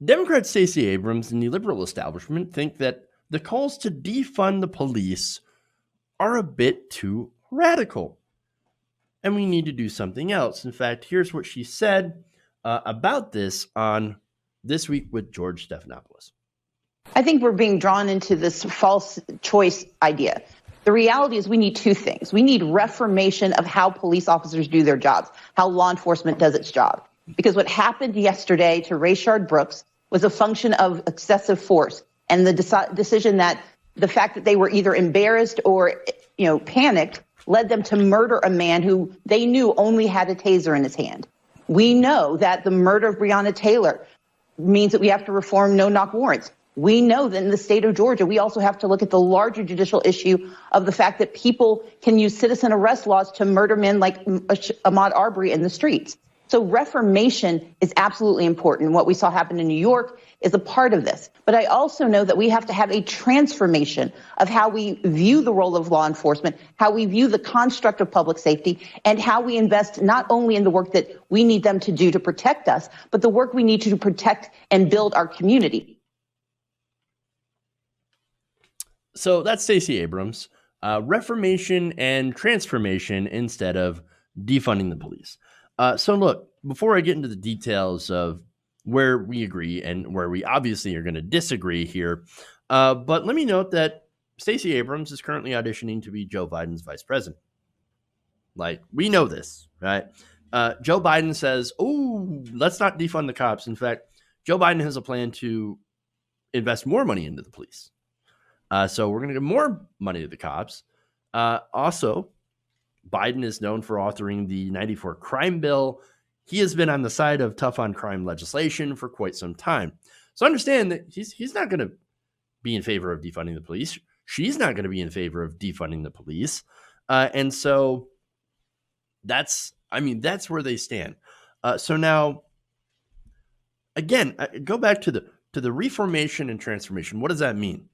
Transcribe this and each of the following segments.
Democrat Stacey Abrams and the liberal establishment think that the calls to defund the police are a bit too radical, and we need to do something else. In fact, here's what she said about this on This Week with George Stephanopoulos. I think we're being drawn into this false choice idea. The reality is we need two things. We need reformation of how police officers do their jobs, how law enforcement does its job. Because what happened yesterday to Rayshard Brooks was a function of excessive force and the decision that the fact that they were either embarrassed or, panicked led them to murder a man who they knew only had a taser in his hand. We know that the murder of Breonna Taylor means that we have to reform no-knock warrants. We know that in the state of Georgia, we also have to look at the larger judicial issue of the fact that people can use citizen arrest laws to murder men like Ahmaud Arbery in the streets. So reformation is absolutely important. What we saw happen in New York is a part of this. But I also know that we have to have a transformation of how we view the role of law enforcement, how we view the construct of public safety, and how we invest not only in the work that we need them to do to protect us, but the work we need to protect and build our community. So that's Stacey Abrams. Reformation and transformation instead of defunding the police. So look, before I get into the details of where we agree and where we obviously are going to disagree here, but let me note that Stacey Abrams is currently auditioning to be Joe Biden's vice president. Like, we know this, right? Joe Biden says, let's not defund the cops. In fact, Joe Biden has a plan to invest more money into the police. So we're going to give more money to the cops. Also, Biden is known for authoring the 94 crime bill. He has been on the side of tough on crime legislation for quite some time. So understand that he's not going to be in favor of defunding the police. She's not going to be in favor of defunding the police. And so that's where they stand. So now, again, go back to the reformation and transformation. What does that mean?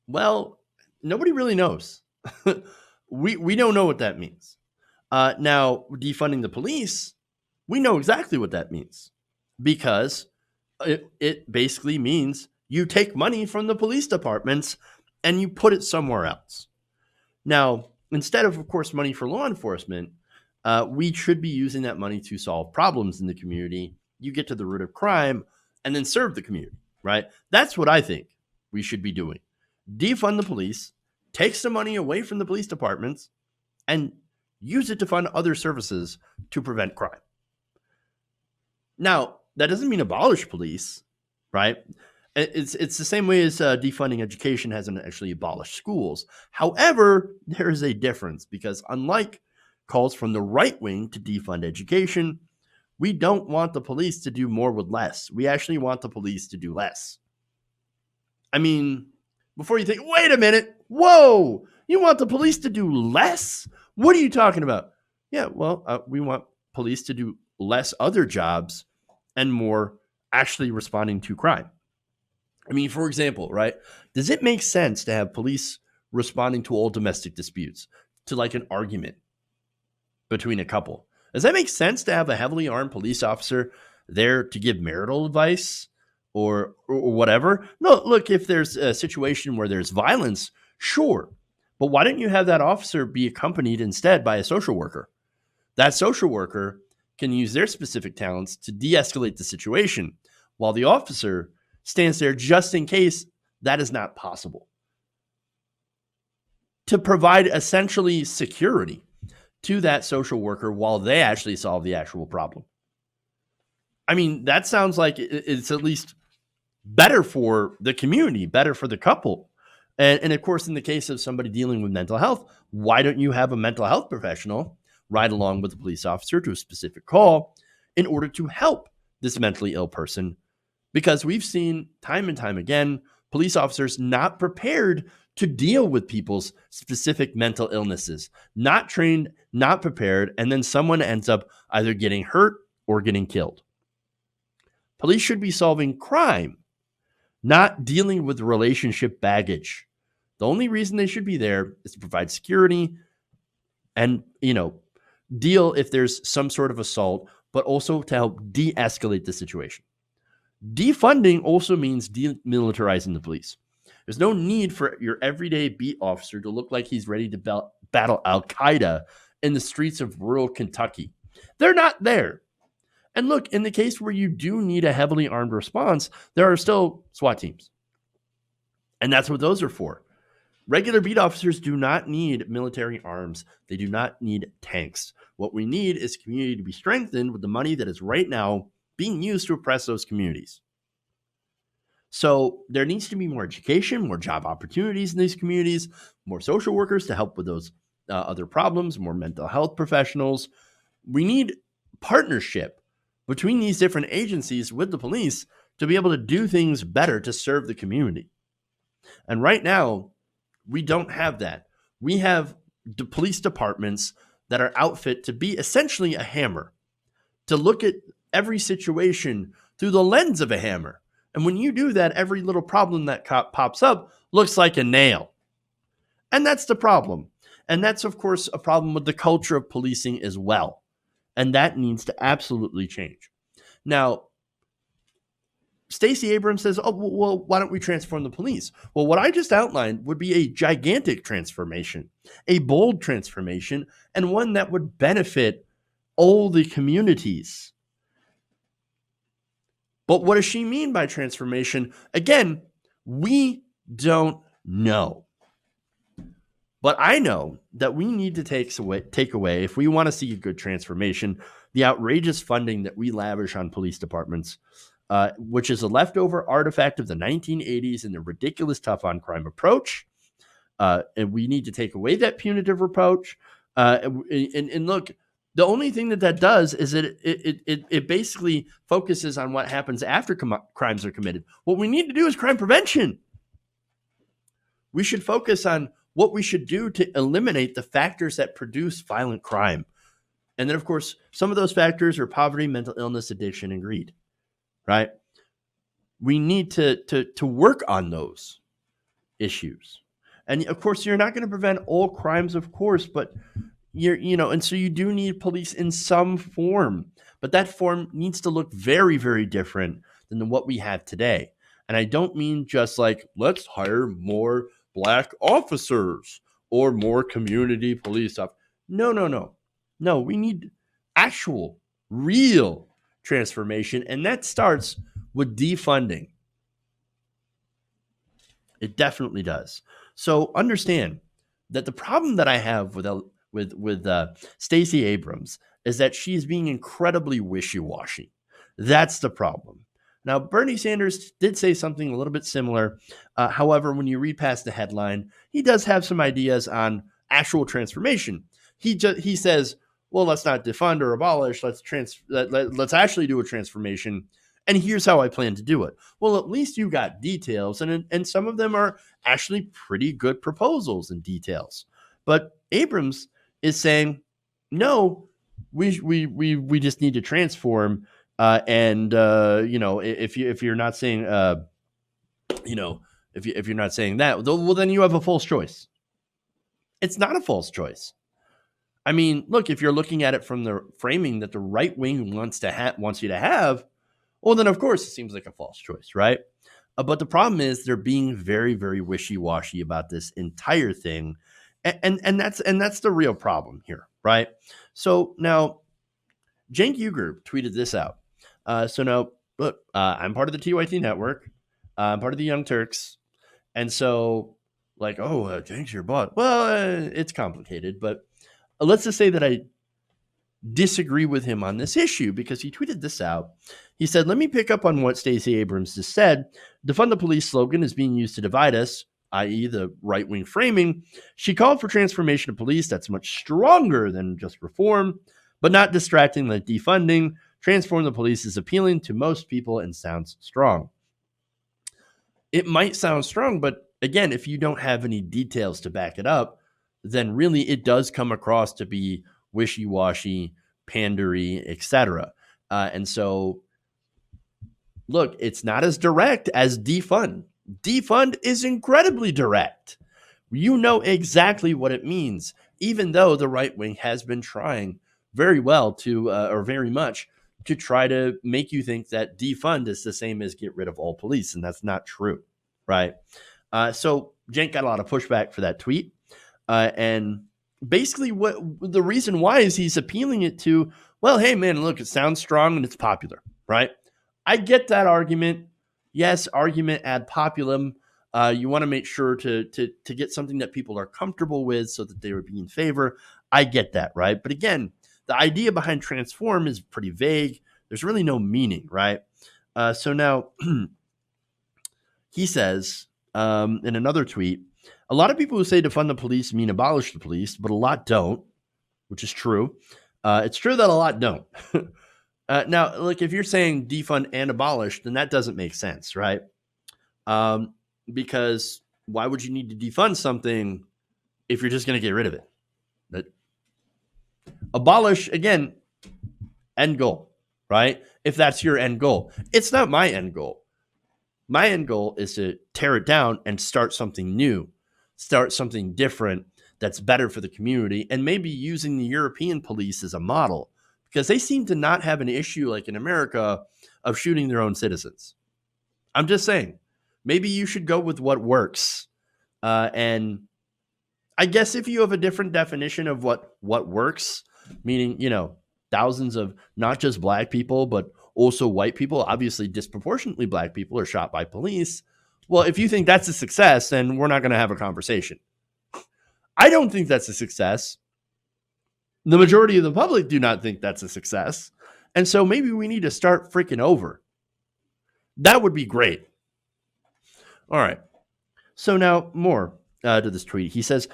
Well, nobody really knows. We don't know what that means. Now, defunding the police, we know exactly what that means, because it basically means you take money from the police departments and you put it somewhere else. Now, instead of course, money for law enforcement, we should be using that money to solve problems in the community. You get to the root of crime and then serve the community, right? That's what I think we should be doing. Defund the police, take some money away from the police departments, and use it to fund other services to prevent crime. Now, that doesn't mean abolish police, right? It's the same way as defunding education hasn't actually abolished schools. However, there is a difference, because unlike calls from the right wing to defund education, we don't want the police to do more with less. We actually want the police to do less. I mean, before you think, wait a minute, whoa, you want the police to do less? What are you talking about? Yeah, well, we want police to do less other jobs and more actually responding to crime. I mean, for example, right? Does it make sense to have police responding to all domestic disputes, to like an argument between a couple? Does that make sense to have a heavily armed police officer there to give marital advice or whatever? No, look, if there's a situation where there's violence, sure. But why don't you have that officer be accompanied instead by a social worker? That social worker can use their specific talents to de-escalate the situation, while the officer stands there just in case that is not possible, to provide essentially security to that social worker while they actually solve the actual problem. I mean, that sounds like it's at least better for the community, better for the couple. And of course, in the case of somebody dealing with mental health, why don't you have a mental health professional ride along with the police officer to a specific call in order to help this mentally ill person? Because we've seen time and time again, police officers not prepared to deal with people's specific mental illnesses, not trained, not prepared, and then someone ends up either getting hurt or getting killed. Police should be solving crime, not dealing with relationship baggage. The only reason they should be there is to provide security and, deal if there's some sort of assault, but also to help de-escalate the situation. Defunding also means demilitarizing the police. There's no need for your everyday beat officer to look like he's ready to battle Al-Qaeda in the streets of rural Kentucky. They're not there. And look, in the case where you do need a heavily armed response, there are still SWAT teams. And that's what those are for. Regular beat officers do not need military arms. They do not need tanks. What we need is community to be strengthened with the money that is right now being used to oppress those communities. So there needs to be more education, more job opportunities in these communities, more social workers to help with those other problems, more mental health professionals. We need partnership between these different agencies with the police to be able to do things better to serve the community. And right now, we don't have that. We have the police departments that are outfit to be essentially a hammer, to look at every situation through the lens of a hammer. And when you do that, every little problem that pops up looks like a nail. And that's the problem. And that's, of course, a problem with the culture of policing as well. And that needs to absolutely change. Now, Stacey Abrams says, oh, well, why don't we transform the police? Well, what I just outlined would be a gigantic transformation, a bold transformation, and one that would benefit all the communities. But what does she mean by transformation? Again, we don't know. But I know that we need to take away, if we want to see a good transformation, the outrageous funding that we lavish on police departments, which is a leftover artifact of the 1980s and the ridiculous tough on crime approach. And we need to take away that punitive approach. And look, the only thing that does is that it basically focuses on what happens after crimes are committed. What we need to do is crime prevention. We should focus on what we should do to eliminate the factors that produce violent crime. And then, of course, some of those factors are poverty, mental illness, addiction, and greed, right? We need to work on those issues. And, of course, you're not going to prevent all crimes, of course, but and so you do need police in some form, but that form needs to look very, very different than what we have today. And I don't mean just like, let's hire more Black officers or more community police stuff. No, we need actual, real transformation. And that starts with defunding. It definitely does. So understand that the problem that I have with Stacey Abrams is that she's being incredibly wishy-washy. That's the problem. Now, Bernie Sanders did say something a little bit similar. However, when you read past the headline, he does have some ideas on actual transformation. He says, well, let's not defund or abolish. Let's actually do a transformation. And here's how I plan to do it. Well, at least you got details, and some of them are actually pretty good proposals and details. But Abrams is saying, no, we just need to transform. If you're not saying, if you're not saying that, well, then you have a false choice. It's not a false choice. I mean, look, if you're looking at it from the framing that the right wing wants you to have, well, then of course it seems like a false choice, right? But the problem is they're being very, very wishy-washy about this entire thing, and that's the real problem here, right? So now, Cenk Uygur tweeted this out. So now, look, I'm part of the TYT network. I'm part of the Young Turks. And so, like, Cenk's your boss. Well, it's complicated, but let's just say that I disagree with him on this issue because he tweeted this out. He said, let me pick up on what Stacey Abrams just said. Defund the police slogan is being used to divide us, i.e. the right-wing framing. She called for transformation of police that's much stronger than just reform, but not distracting like defunding. Transform the police is appealing to most people and sounds strong. It might sound strong, but again, if you don't have any details to back it up, then really it does come across to be wishy-washy, pandery, etc. And so, look, it's not as direct as defund. Defund is incredibly direct. You know exactly what it means, even though the right wing has been trying very well to, or very much, to try to make you think that defund is the same as get rid of all police, and that's not true, right? So Cenk got a lot of pushback for that tweet, and basically what the reason why is he's appealing it to, well, hey man, look, it sounds strong and it's popular, right? I get that argument. Yes, argument ad populum. You want to make sure to get something that people are comfortable with so that they would be in favor. I get that, right? But again, the idea behind transform is pretty vague. There's really no meaning, right? So now he says in another tweet, a lot of people who say defund the police mean abolish the police, but a lot don't, which is true. It's true that a lot don't. Now, look, if you're saying defund and abolish, then that doesn't make sense, right? Because why would you need to defund something if you're just going to get rid of it? But abolish, again, end goal, right? If that's your end goal. It's not my end goal. My end goal is to tear it down and start something new, start something different that's better for the community, and maybe using the European police as a model, because they seem to not have an issue like in America of shooting their own citizens. I'm just saying, maybe you should go with what works. And I guess if you have a different definition of what works, meaning, thousands of not just black people, but also white people, obviously disproportionately black people are shot by police. Well, if you think that's a success, then we're not going to have a conversation. I don't think that's a success. The majority of the public do not think that's a success. And so maybe we need to start freaking over. That would be great. All right. So now more to this tweet. He says,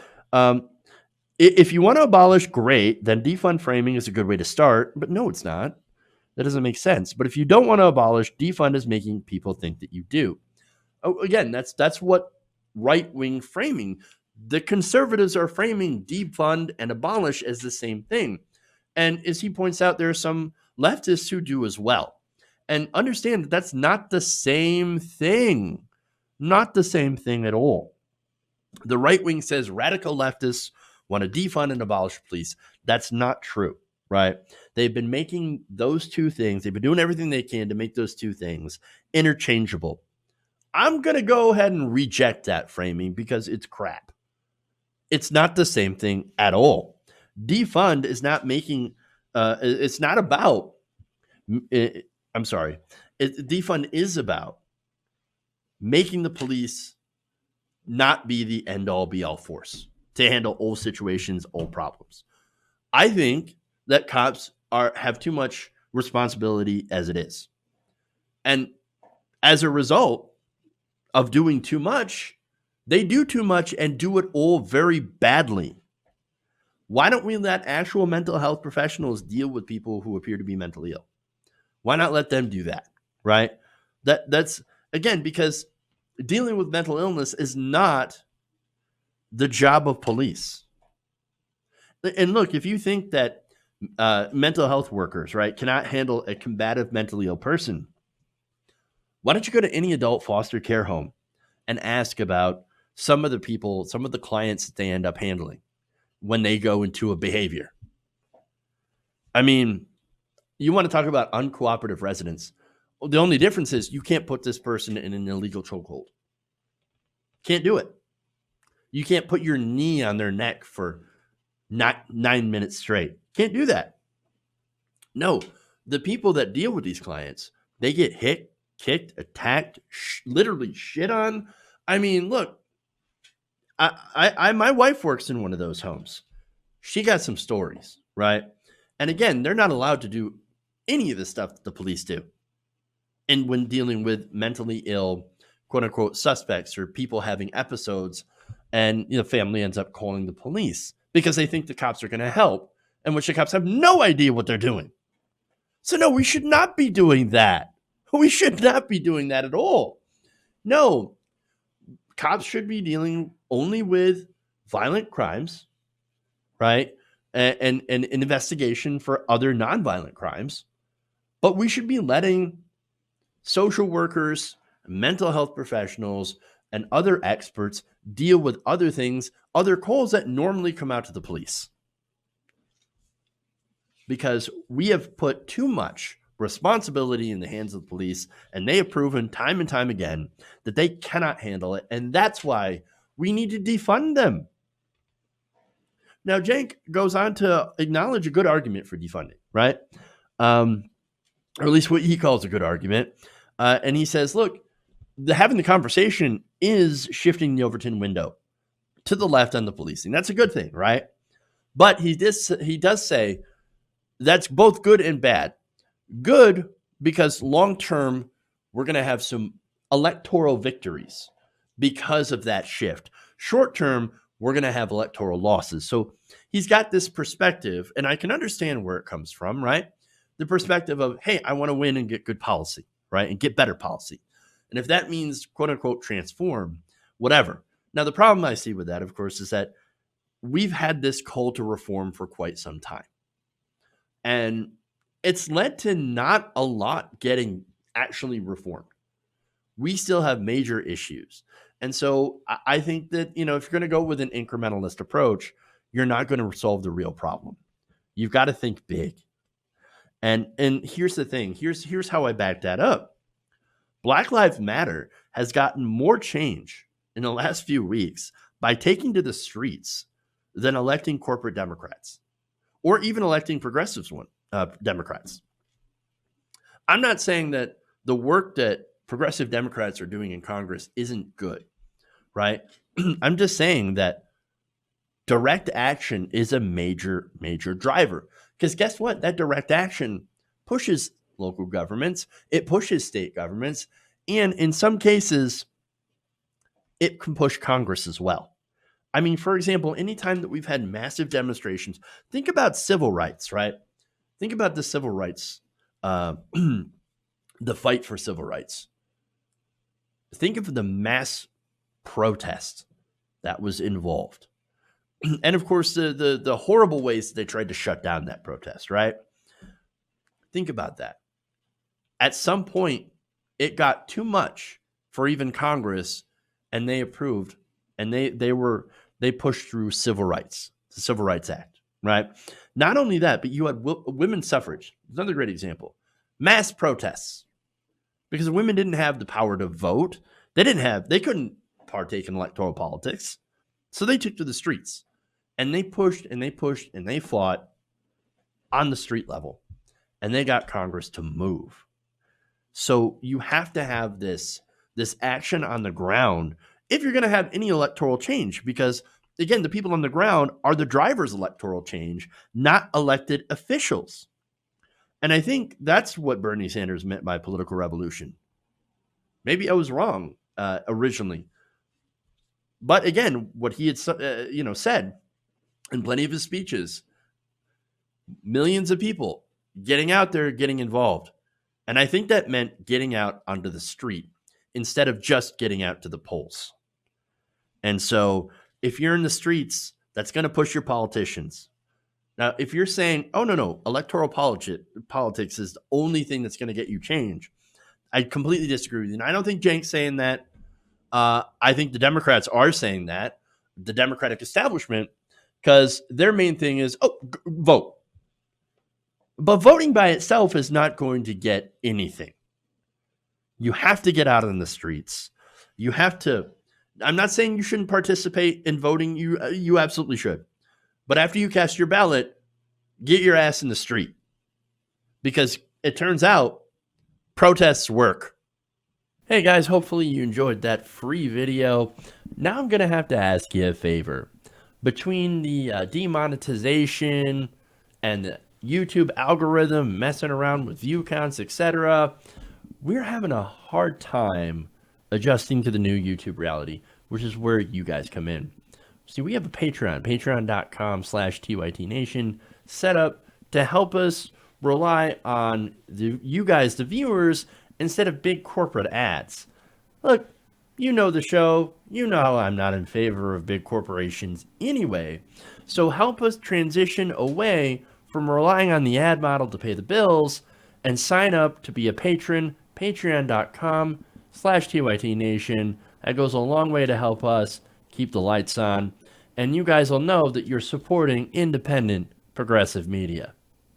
if you want to abolish, great, then defund framing is a good way to start. But no, it's not. That doesn't make sense. But if you don't want to abolish, defund is making people think that you do. Oh, again, that's what right-wing framing. The conservatives are framing defund and abolish as the same thing. And as he points out, there are some leftists who do as well. And understand that that's not the same thing. Not the same thing at all. The right wing says radical leftists want to defund and abolish police. That's not true, right? They've been making those two things, they've been doing everything they can to make those two things interchangeable. I'm going to go ahead and reject that framing because it's crap. It's not the same thing at all. Defund is not making, it's not about, defund is about making the police not be the end-all be-all force to handle all situations, all problems. I think that cops have too much responsibility as it is. And as a result of doing too much, they do too much and do it all very badly. Why don't we let actual mental health professionals deal with people who appear to be mentally ill? Why not let them do that, right? That's, again, because dealing with mental illness is not the job of police. And look, if you think that mental health workers, right, cannot handle a combative mentally ill person, why don't you go to any adult foster care home and ask about some of the people, some of the clients that they end up handling when they go into a behavior? I mean, you want to talk about uncooperative residents. The only difference is you can't put this person in an illegal chokehold. Can't do it. You can't put your knee on their neck for not 9 minutes straight. Can't do that. No, the people that deal with these clients, they get hit, kicked, attacked, literally shit on. I mean, look, my wife works in one of those homes. She got some stories, right? And again, they're not allowed to do any of the stuff that the police do. And when dealing with mentally ill, quote unquote, suspects or people having episodes, and the family ends up calling the police because they think the cops are going to help, and which the cops have no idea what they're doing. So no, we should not be doing that. We should not be doing that at all. No, cops should be dealing only with violent crimes, right? And an investigation for other nonviolent crimes. But we should be letting social workers, mental health professionals, and other experts deal with other things, other calls that normally come out to the police. Because we have put too much responsibility in the hands of the police, and they have proven time and time again that they cannot handle it, and that's why we need to defund them. Now, Cenk goes on to acknowledge a good argument for defunding, right? Or at least what he calls a good argument. And he says, look, having the conversation is shifting the Overton window to the left on the policing. That's a good thing, right? But he does say that's both good and bad. Good because long-term, we're going to have some electoral victories because of that shift. Short-term, we're going to have electoral losses. So he's got this perspective, and I can understand where it comes from, right? The perspective of, hey, I want to win and get good policy, right? And get better policy. And if that means, quote unquote, transform, whatever. Now, the problem I see with that, of course, is that we've had this call to reform for quite some time. And it's led to not a lot getting actually reformed. We still have major issues. And so I think that, if you're going to go with an incrementalist approach, you're not going to solve the real problem. You've got to think big. And here's the thing. Here's how I back that up. Black Lives Matter has gotten more change in the last few weeks by taking to the streets than electing corporate Democrats or even electing progressives Democrats. I'm not saying that the work that progressive Democrats are doing in Congress isn't good, right? I'm just saying that direct action is a major, major driver. Because guess what? That direct action pushes local governments, it pushes state governments, and in some cases, it can push Congress as well. I mean, for example, anytime that we've had massive demonstrations, think about civil rights, right? Think about the civil rights, the fight for civil rights. Think of the mass protest that was involved. And of course, the horrible ways they tried to shut down that protest, right? Think about that. At some point, it got too much for even Congress, and they approved, and they pushed through civil rights, the Civil Rights Act, right? Not only that, but you had women's suffrage. Another great example. Mass protests. Because women didn't have the power to vote. They couldn't partake in electoral politics. So they took to the streets. And they pushed and they pushed and they fought on the street level. And they got Congress to move. So you have to have this action on the ground if you're going to have any electoral change. Because, again, the people on the ground are the drivers of electoral change, not elected officials. And I think that's what Bernie Sanders meant by political revolution. Maybe I was wrong originally. But again, what he had said in plenty of his speeches, millions of people getting out there, getting involved. And I think that meant getting out onto the street instead of just getting out to the polls. And so if you're in the streets, that's going to push your politicians. Now, if you're saying, oh, no, electoral politics is the only thing that's going to get you change, I completely disagree with you. And I don't think Cenk's saying that. I think the Democrats are saying that, the Democratic establishment, because their main thing is, vote. But voting by itself is not going to get anything. You have to get out on the streets. You have to. I'm not saying you shouldn't participate in voting. You absolutely should. But after you cast your ballot, get your ass in the street. Because it turns out protests work. Hey guys, hopefully you enjoyed that free video. Now I'm going to have to ask you a favor. Between the demonetization and the YouTube algorithm messing around with view counts, etc., we're having a hard time adjusting to the new YouTube reality, which is where you guys come in. See, we have a patreon.com/TYTNation set up to help us rely on you guys, the viewers, instead of big corporate ads. Look, you know the show. You know I'm not in favor of big corporations anyway. So help us transition away from relying on the ad model to pay the bills and sign up to be a patron, patreon.com/TYTNation. That goes a long way to help us keep the lights on. And you guys will know that you're supporting independent progressive media.